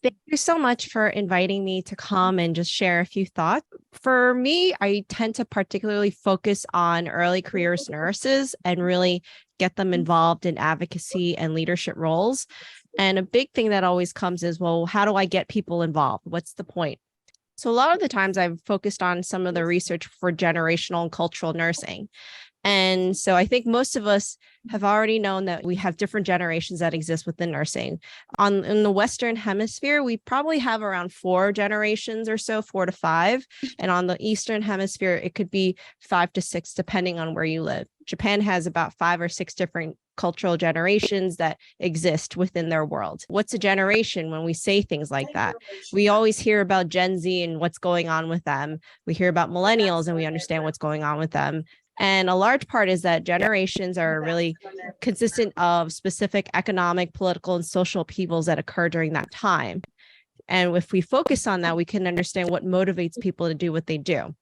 Thank you so much for inviting me to come and just share a few thoughts. For me, I tend to particularly focus on early careers nurses and really get them involved in advocacy and leadership roles. And a big thing that always comes is, well, how do I get people involved? What's the point? So a lot of the times I've focused on some of the research for generational and cultural nursing. And so I think most of us have already known that we have different generations that exist within nursing. In the Western Hemisphere, we probably have around 4 generations or so, 4 to 5. And on the Eastern Hemisphere, it could be 5 to 6, depending on where you live. Japan has about 5 or 6 different cultural generations that exist within their world. What's a generation when we say things like that? We always hear about Gen Z and what's going on with them. We hear about millennials and we understand what's going on with them. And a large part is that generations are really consistent of specific economic, political, and social upheavals that occur during that time. And if we focus on that, we can understand what motivates people to do what they do.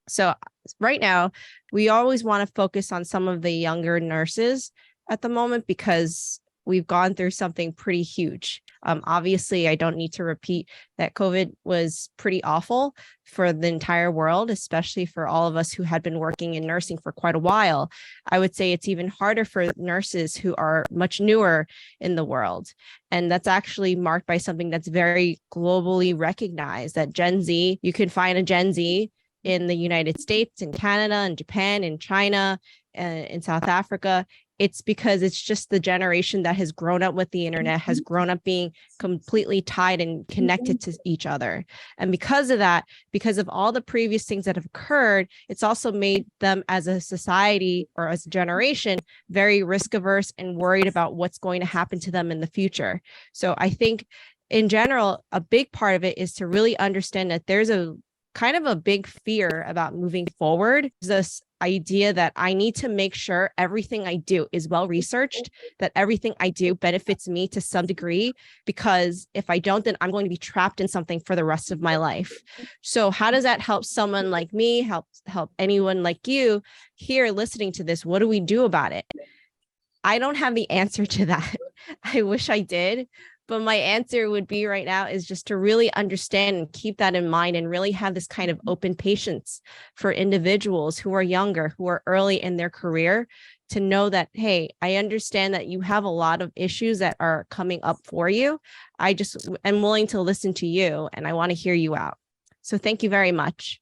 So right now, we always want to focus on some of the younger nurses at the moment because we've gone through something pretty huge. Obviously, I don't need to repeat that COVID was pretty awful for the entire world, especially for all of us who had been working in nursing for quite a while. I would say it's even harder for nurses who are much newer in the world. And that's actually marked by something that's very globally recognized, that Gen Z, you can find a Gen Z in the United States, in Canada, in Japan, in China, in South Africa. It's because it's just the generation that has grown up with the internet, has grown up being completely tied and connected to each other. And because of that, because of all the previous things that have occurred, it's also made them as a society or as a generation very risk averse and worried about what's going to happen to them in the future. So I think in general, a big part of it is to really understand that there's a kind of a big fear about moving forward. This idea that I need to make sure everything I do is well researched, that everything I do benefits me to some degree, because if I don't, then I'm going to be trapped in something for the rest of my life. So how does that help someone like me, help anyone like you here listening to this? What do we do about it? I don't have the answer to that. I wish I did. But my answer would be right now is just to really understand and keep that in mind and really have this kind of open patience for individuals who are younger, who are early in their career, to know that, hey, I understand that you have a lot of issues that are coming up for you. I just am willing to listen to you and I want to hear you out. So thank you very much.